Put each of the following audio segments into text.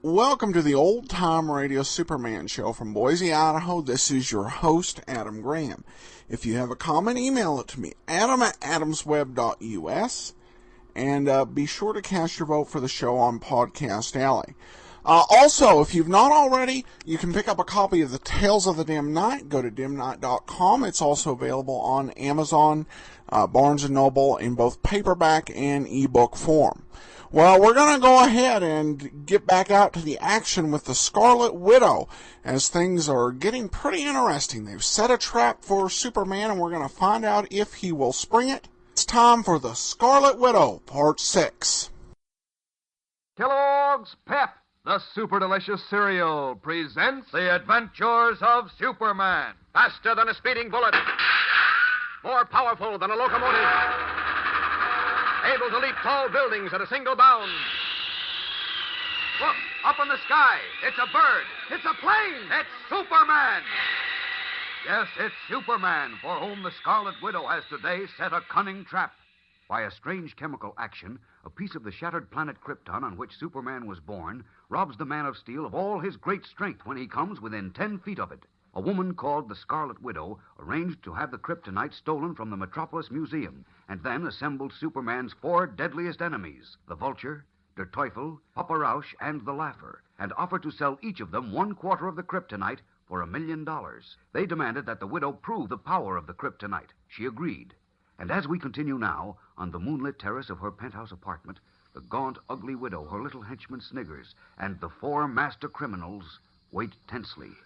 Welcome to the Old Time Radio Superman Show from Boise, Idaho. This is your host, Adam Graham. If you have a comment, email it to me, adam@adamsweb.us, and be sure to cast your vote for the show on Podcast Alley. Also, if you've not already, you can pick up a copy of The Tales of the Dim Night. Go to dimnight.com. It's also available on Amazon, Barnes & Noble in both paperback and ebook form. Well, we're going to go ahead and get back out to the action with the Scarlet Widow, as things are getting pretty interesting. They've set a trap for Superman, and we're going to find out if he will spring it. It's time for the Scarlet Widow, Part 6. Kellogg's Pep, the super delicious cereal, presents The Adventures of Superman. Faster than a speeding bullet, more powerful than a locomotive, able to leap tall buildings at a single bound. Look, up in the sky. It's a bird. It's a plane. It's Superman. Yes, it's Superman, for whom the Scarlet Widow has today set a cunning trap. By a strange chemical action, a piece of the shattered planet Krypton on which Superman was born robs the Man of Steel of all his great strength when he comes within 10 feet of it. A woman called the Scarlet Widow arranged to have the Kryptonite stolen from the Metropolis Museum, and then assembled Superman's 4 deadliest enemies, the Vulture, Der Teufel, Papa Rausch, and the Laugher, and offered to sell each of them 1/4 of the Kryptonite for $1 million. They demanded that the widow prove the power of the Kryptonite. She agreed. And as we continue now, on the moonlit terrace of her penthouse apartment, the gaunt, ugly widow, her little henchman Sniggers, and the 4 master criminals wait tensely.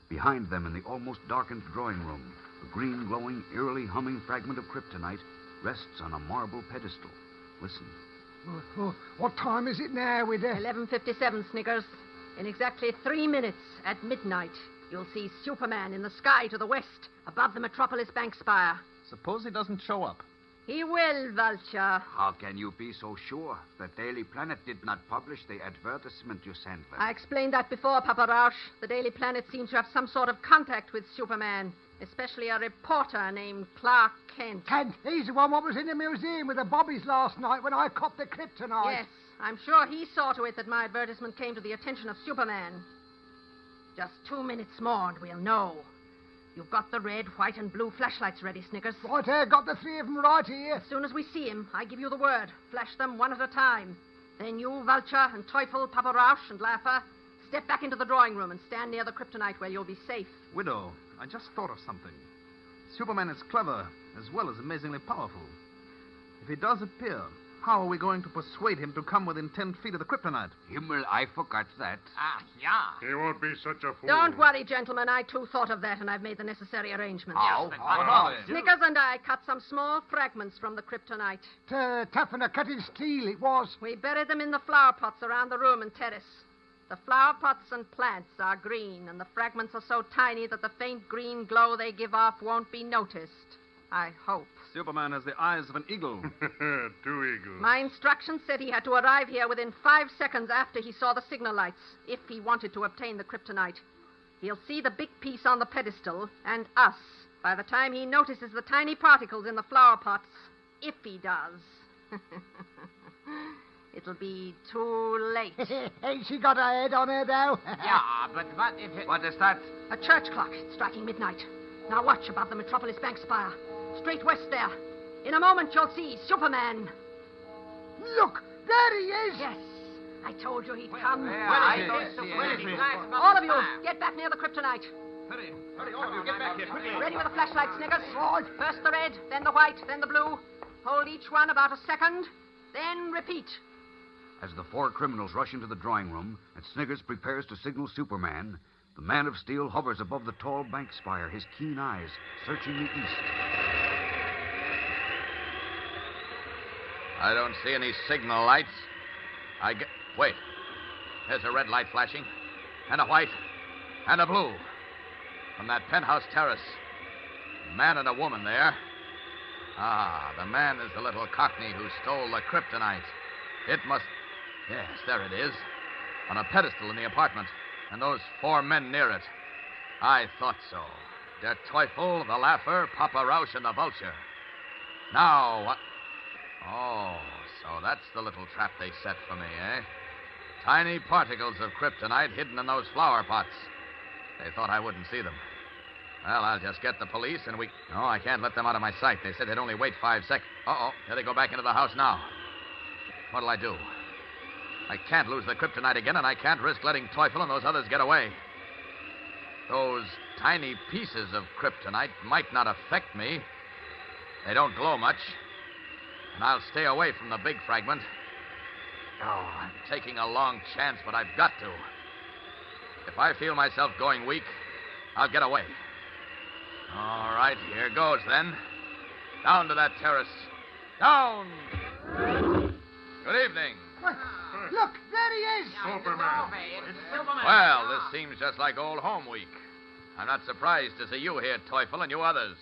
Behind them in the almost darkened drawing room, the green, glowing, eerily humming fragment of kryptonite rests on a marble pedestal. Listen. What time is it now, Widow? 11:57, Sniggers. In exactly 3 minutes, at midnight, you'll see Superman in the sky to the west, above the Metropolis Bank spire. Suppose he doesn't show up. He will, Vulture. How can you be so sure? The Daily Planet did not publish the advertisement you sent them. I explained that before, Papa Rausch. The Daily Planet seems to have some sort of contact with Superman, especially a reporter named Clark Kent. Kent, he's the one what was in the museum with the bobbies last night when I copped the kryptonite. Yes, I'm sure he saw to it that my advertisement came to the attention of Superman. Just 2 minutes more and we'll know. You've got the red, white, and blue flashlights ready, Sniggers. Right here, got the 3 of them right here. As soon as we see him, I give you the word. Flash them one at a time. Then you, Vulture, and Teufel, Papa Rausch, and Laugher, step back into the drawing room and stand near the kryptonite where you'll be safe. Widow, I just thought of something. Superman is clever, as well as amazingly powerful. If he does appear, how are we going to persuade him to come within 10 feet of the kryptonite? Himmel, I forgot that. He won't be such a fool. Don't worry, gentlemen. I, too, thought of that, and I've made the necessary arrangements. How? Sniggers and I cut some small fragments from the kryptonite. Tough and a cutting steel it was. We buried them in the flower pots around the room and terrace. The flower pots and plants are green, and the fragments are so tiny that the faint green glow they give off won't be noticed. I hope. Superman has the eyes of an eagle. 2 eagles. My instructions said he had to arrive here within 5 seconds after he saw the signal lights, if he wanted to obtain the kryptonite. He'll see the big piece on the pedestal, and us, by the time he notices the tiny particles in the flower pots, if he does. It'll be too late. Ain't she got her head on her, though? Yeah, but what if it... What is that? A church clock striking midnight. Now watch above the Metropolis Bank spire. Straight west there. In a moment, you'll see Superman. Look, there he is. Yes, I told you he'd come. All All of you, get back near the kryptonite. Hurry, all of you, get back here, quickly. Ready with the flashlight, Sniggers. Right. First the red, then the white, then the blue. Hold each one about a second, then repeat. As the 4 criminals rush into the drawing room and Sniggers prepares to signal Superman, the Man of Steel hovers above the tall bank spire, his keen eyes searching the east. I don't see any signal lights. Wait. There's a red light flashing, and a white, and a blue. From that penthouse terrace. A man and a woman there. Ah, the man is the little cockney who stole the kryptonite. It must... Yes, there it is. On a pedestal in the apartment. And those 4 men near it. I thought so. Der Teufel, the Laugher, Papa Rausch, and the Vulture. Now, what... Oh, so that's the little trap they set for me, eh? Tiny particles of kryptonite hidden in those flower pots. They thought I wouldn't see them. Well, I'll just get the police and we... No, I can't let them out of my sight. They said they'd only wait 5 seconds. Uh-oh. Here they go back into the house now. What'll I do? I can't lose the kryptonite again, and I can't risk letting Teufel and those others get away. Those tiny pieces of kryptonite might not affect me. They don't glow much. And I'll stay away from the big fragment. Oh, I'm taking a long chance, but I've got to. If I feel myself going weak, I'll get away. All right, here goes then. Down to that terrace. Down! Good evening. Look, there he is. Superman. Well, this seems just like old home week. I'm not surprised to see you here, Teufel, and you others.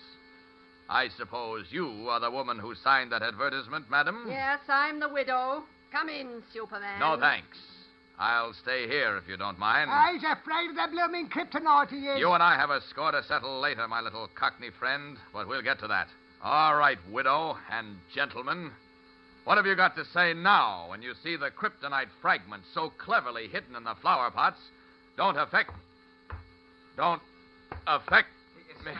I suppose you are the woman who signed that advertisement, madam? Yes, I'm the widow. Come in, Superman. No, thanks. I'll stay here if you don't mind. He's afraid of the blooming kryptonite, he is. You and I have a score to settle later, my little cockney friend, but we'll get to that. All right, widow and gentlemen. What have you got to say now when you see the kryptonite fragments so cleverly hidden in the flower pots don't affect me? It's the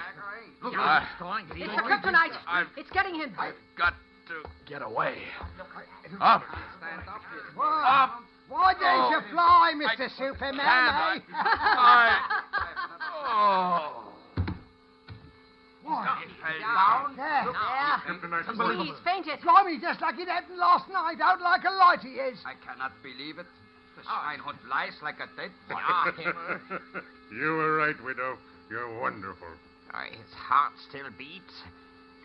kryptonite. It's getting him. I've got to get away. Up. Up. Why don't you fly, Mr. Superman, eh? Yeah. Kryptonite. He's fainted. Blimey, just like it happened last night. Out like a light he is. I cannot believe it. The swinehund lies like a dead body. You were right, widow. You're wonderful. His heart still beats.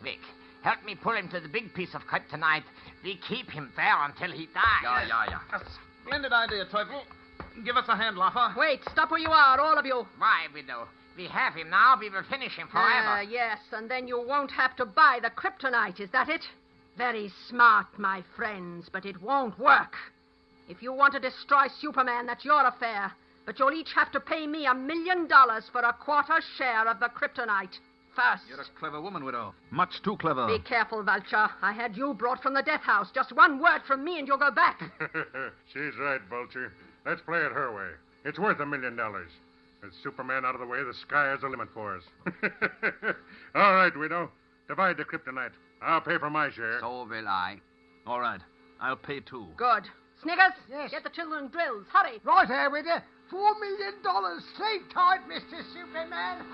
Quick, help me pull him to the big piece of kryptonite. We keep him there until he dies. Yeah. A splendid idea, Teufel. Give us a hand, Laffer. Wait, stop where you are, all of you. Why, widow? We have him now. We will finish him forever. Yes, and then you won't have to buy the kryptonite, is that it? Very smart, my friends, but it won't work. If you want to destroy Superman, that's your affair. But you'll each have to pay me $1 million for a quarter share of the kryptonite. First. You're a clever woman, widow. Much too clever. Be careful, Vulture. I had you brought from the death house. Just one word from me and you'll go back. She's right, Vulture. Let's play it her way. It's worth $1 million. With Superman out of the way, the sky is the limit for us. All right, widow. Divide the kryptonite. I'll pay for my share. So will I. All right. I'll pay too. Good. Sniggers, Yes. get the children drills. Hurry. Right here with you. $4 million. Sleep tight, Mr. Superman.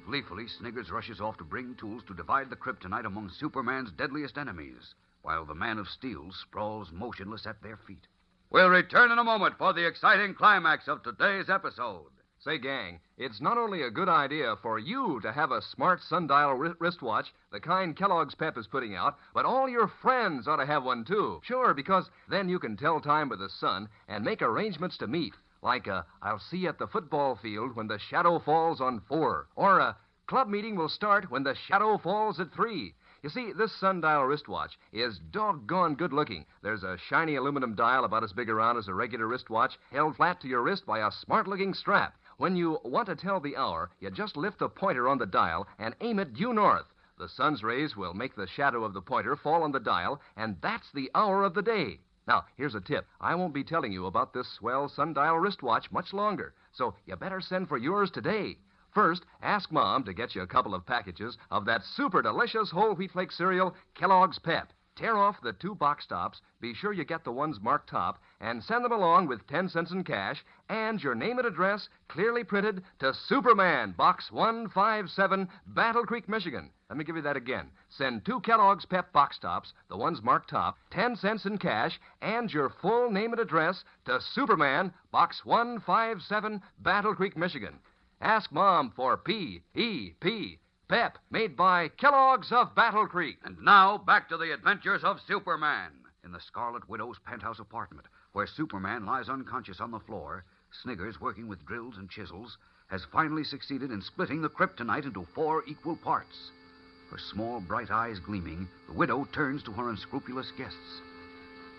Gleefully, Sniggers rushes off to bring tools to divide the kryptonite among Superman's deadliest enemies, while the Man of Steel sprawls motionless at their feet. We'll return in a moment for the exciting climax of today's episode. Say, gang, it's not only a good idea for you to have a smart sundial wristwatch, the kind Kellogg's Pep is putting out, but all your friends ought to have one, too. Sure, because then you can tell time with the sun and make arrangements to meet. Like I'll see you at the football field when the shadow falls on 4. Or a club meeting will start when the shadow falls at 3. You see, this sundial wristwatch is doggone good-looking. There's a shiny aluminum dial about as big around as a regular wristwatch, held flat to your wrist by a smart-looking strap. When you want to tell the hour, you just lift the pointer on the dial and aim it due north. The sun's rays will make the shadow of the pointer fall on the dial, and that's the hour of the day. Now, here's a tip. I won't be telling you about this swell sundial wristwatch much longer, so you better send for yours today. First, ask Mom to get you a couple of packages of that super delicious whole wheat flake cereal, Kellogg's Pep. Tear off the 2 box tops, be sure you get the ones marked top, and send them along with 10 cents in cash and your name and address clearly printed to Superman, Box 157, Battle Creek, Michigan. Let me give you that again. Send 2 Kellogg's Pep box tops, the ones marked top, 10 cents in cash, and your full name and address to Superman, Box 157, Battle Creek, Michigan. Ask Mom for P-E-P. Pep, made by Kellogg's of Battle Creek. And now, back to the adventures of Superman. In the Scarlet Widow's penthouse apartment, where Superman lies unconscious on the floor, Sniggers, working with drills and chisels, has finally succeeded in splitting the kryptonite into 4 equal parts. Her small, bright eyes gleaming, the widow turns to her unscrupulous guests.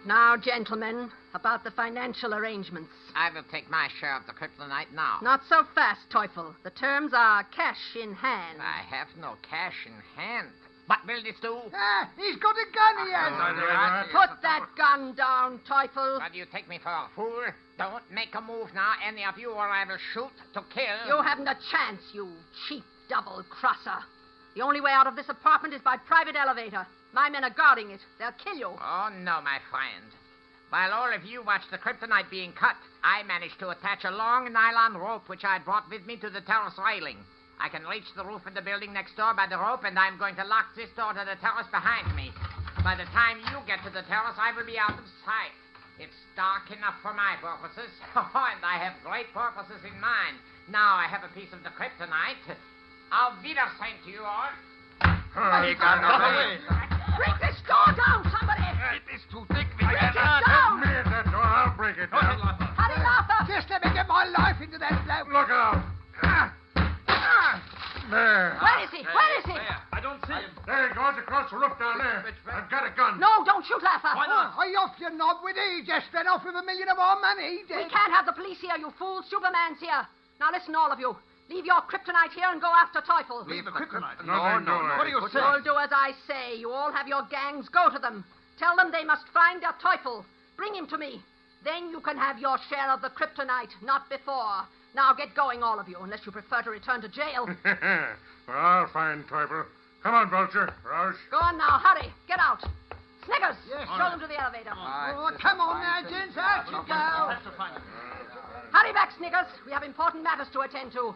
Now, gentlemen, about the financial arrangements. I will take my share of the kryptonite now. Not so fast, Teufel. The terms are cash in hand. I have no cash in hand. What will this do? He's got a gun, he has. Put that gun down, Teufel. What do you take me for, a fool? Don't make a move now, any of you, or I will shoot to kill. You haven't a chance, you cheap double-crosser. The only way out of this apartment is by private elevator. My men are guarding it. They'll kill you. Oh, no, my friend. While all of you watch the kryptonite being cut, I managed to attach a long nylon rope which I brought with me to the terrace railing. I can reach the roof of the building next door by the rope, and I'm going to lock this door to the terrace behind me. By the time you get to the terrace, I will be out of sight. It's dark enough for my purposes, and I have great purposes in mind. Now I have a piece of the kryptonite. Auf Wiedersehen to you all. He got away. Break this door down, somebody! It is too thick. We Break it cannot. down! Me at that door. I'll break it down. Hurry, Arthur! Just let me get my life into that bloke. Look out. There. Where is he? Where is he? I don't see him. There he goes across the roof down there. I've got a gun. No, don't shoot, Arthur. Why not? Are you off your knob with he? Just ran off with $1 million of our money. He We did. can't have the police here, you fools. Superman's here. Now listen, all of you. Leave your kryptonite here and go after Teufel. Leave the kryptonite. No. What do you say? You'll do as I say. You all have your gangs. Go to them. Tell them they must find their Teufel. Bring him to me. Then you can have your share of the kryptonite, not before. Now get going, all of you, unless you prefer to return to jail. Well, I'll find Teufel. Come on, Vulture. Roush. Go on now. Hurry. Get out. Sniggers, Yes, show them to the elevator. Oh, come on now, gents. Out you go. Hurry back, Sniggers. We have important matters to attend to.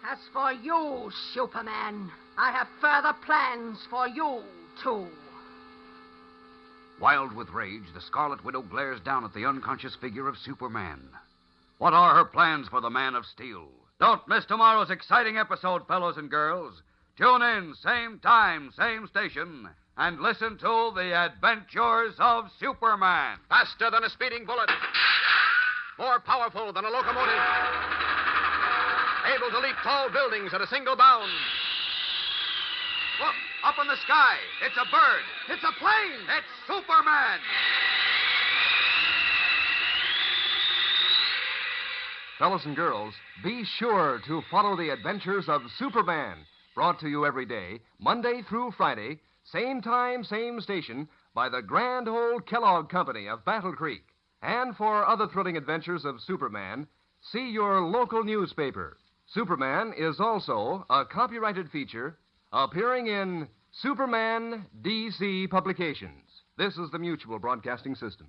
As for you, Superman, I have further plans for you, too. Wild with rage, the Scarlet Widow glares down at the unconscious figure of Superman. What are her plans for the Man of Steel? Don't miss tomorrow's exciting episode, fellows and girls. Tune in, same time, same station, and listen to The Adventures of Superman. Faster than a speeding bullet. More powerful than a locomotive. Able to leap tall buildings at a single bound. Look, up in the sky. It's a bird. It's a plane. It's Superman. Fellows and girls, be sure to follow the adventures of Superman, brought to you every day, Monday through Friday, same time, same station, by the grand old Kellogg Company of Battle Creek. And for other thrilling adventures of Superman, see your local newspaper. Superman is also a copyrighted feature appearing in Superman DC Publications. This is the Mutual Broadcasting System.